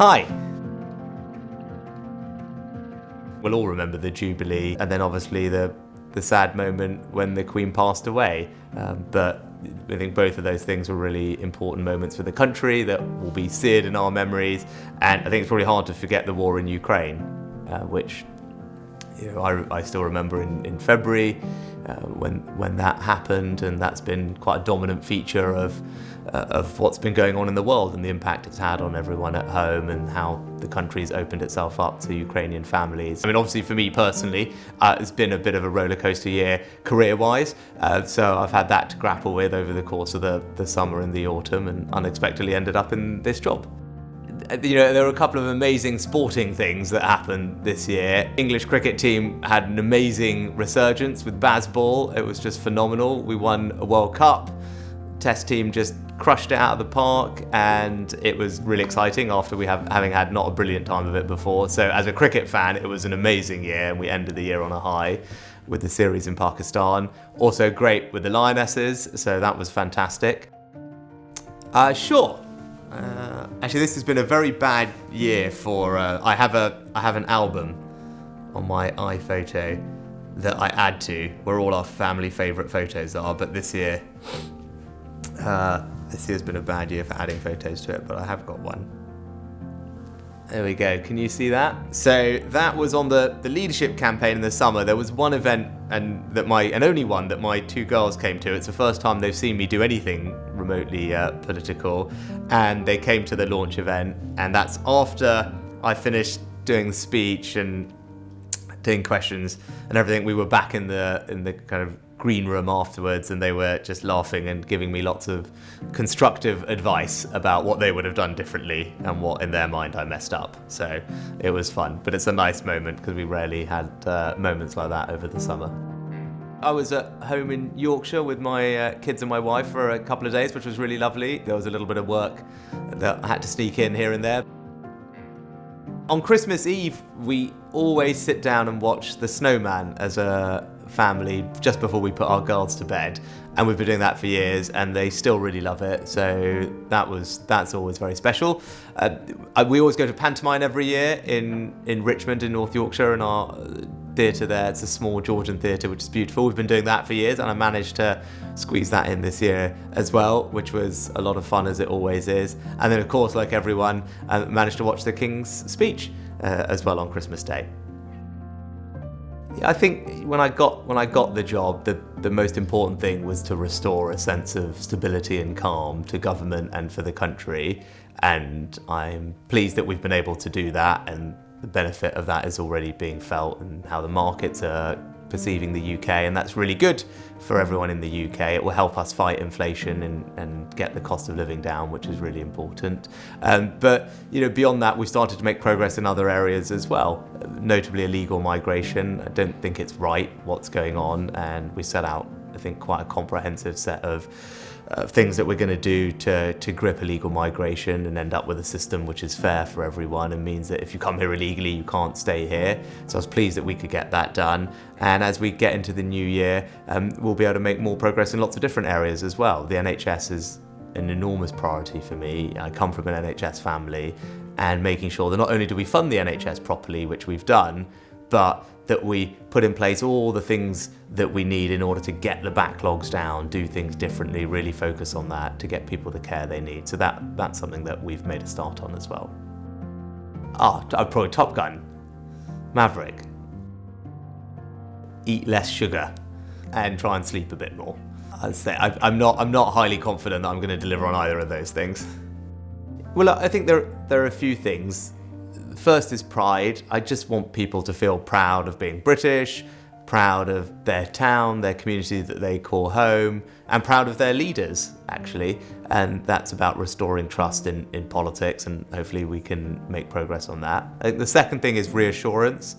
Hi. We'll all remember the Jubilee and then obviously the sad moment when the Queen passed away. But I think both of those things were really important moments for the country that will be seared in our memories. And I think it's probably hard to forget the war in Ukraine, which I still remember in February when that happened, and that's been quite a dominant feature of what's been going on in the world and the impact it's had on everyone at home and how the country's opened itself up to Ukrainian families. I mean, obviously for me personally, it's been a bit of a roller coaster year career-wise, so I've had that to grapple with over the course of the summer and the autumn, and unexpectedly ended up in this job. There were a couple of amazing sporting things that happened this year. English cricket team had an amazing resurgence with Bazball. It was just phenomenal. We won a World Cup. Test team just crushed it out of the park, and it was really exciting after having had not a brilliant time of it before. So as a cricket fan, it was an amazing year, and we ended the year on a high with the series in Pakistan. Also great with the Lionesses, so that was fantastic. Sure. Actually, this has been a very bad year for. I have an album on my iPhoto that I add to where all our family favourite photos are. But this year's been a bad year for adding photos to it. But I have got one. There we go. Can you see that? So that was on the leadership campaign in the summer. There was one event and only one that my two girls came to. It's the first time they've seen me do anything remotely political, and they came to the launch event. And that's after I finished doing the speech and doing questions and everything. We were back in the kind of green room afterwards, and they were just laughing and giving me lots of constructive advice about what they would have done differently and what in their mind I messed up. So it was fun, but it's a nice moment because we rarely had moments like that over the summer. I was at home in Yorkshire with my kids and my wife for a couple of days, which was really lovely. There was a little bit of work that I had to sneak in here and there. On Christmas Eve, we always sit down and watch The Snowman as a family just before we put our girls to bed, and we've been doing that for years and they still really love it, so that's always very special. We always go to pantomime every year in Richmond in North Yorkshire, in our theatre there. It's a small Georgian theatre which is beautiful. We've been doing that for years, and I managed to squeeze that in this year as well, which was a lot of fun, as it always is. And then of course, like everyone, managed to watch the King's speech as well on Christmas Day. I think when I got the job, the most important thing was to restore a sense of stability and calm to government and for the country, and I'm pleased that we've been able to do that, and the benefit of that is already being felt and how the markets are perceiving the UK, and that's really good for everyone in the UK. It will help us fight inflation and get the cost of living down, which is really important. But beyond that, we started to make progress in other areas as well, notably illegal migration. I don't think it's right what's going on, and we set out, I think, quite a comprehensive set of things that we're going to do to grip illegal migration and end up with a system which is fair for everyone and means that if you come here illegally, you can't stay here. So I was pleased that we could get that done. And as we get into the new year, we'll be able to make more progress in lots of different areas as well. The NHS is an enormous priority for me. I come from an NHS family, and making sure that not only do we fund the NHS properly, which we've done, but that we put in place all the things that we need in order to get the backlogs down, do things differently, really focus on that to get people the care they need. So that's something that we've made a start on as well. Probably Top Gun, Maverick. Eat less sugar and try and sleep a bit more. I'd say I'm not highly confident that I'm going to deliver on either of those things. Well, I think there are a few things. First is pride. I just want people to feel proud of being British, proud of their town, their community that they call home, and proud of their leaders, actually. And that's about restoring trust in politics, and hopefully we can make progress on that. I think the second thing is reassurance.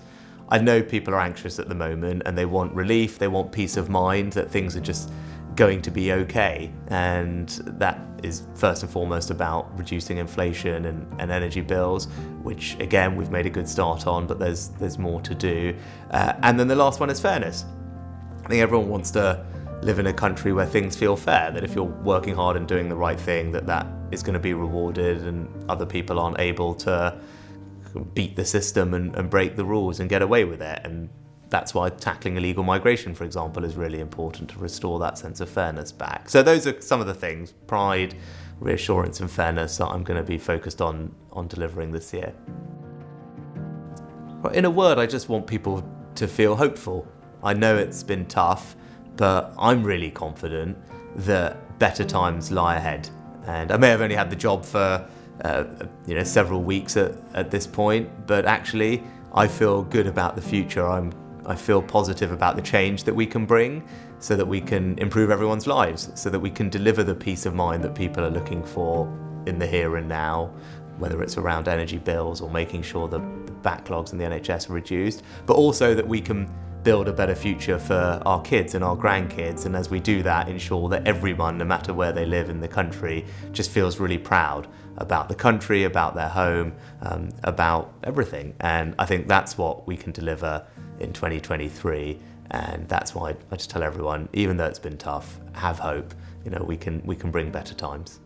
I know people are anxious at the moment and they want relief, they want peace of mind that things are just going to be okay, and that is first and foremost about reducing inflation and energy bills, which again we've made a good start on, but there's more to do. And then the last one is fairness. I think everyone wants to live in a country where things feel fair, that if you're working hard and doing the right thing, that is going to be rewarded and other people aren't able to beat the system and break the rules and get away with it. And that's why tackling illegal migration, for example, is really important to restore that sense of fairness back. So those are some of the things: pride, reassurance and fairness that I'm going to be focused on delivering this year. Well, in a word, I just want people to feel hopeful. I know it's been tough, but I'm really confident that better times lie ahead. And I may have only had the job for several weeks at this point, but actually I feel good about the future. I feel positive about the change that we can bring so that we can improve everyone's lives, so that we can deliver the peace of mind that people are looking for in the here and now, whether it's around energy bills or making sure that the backlogs in the NHS are reduced, but also that we can build a better future for our kids and our grandkids. And as we do that, ensure that everyone, no matter where they live in the country, just feels really proud about the country, about their home, about everything. And I think that's what we can deliver in 2023. And that's why I just tell everyone, even though it's been tough, have hope. We can bring better times.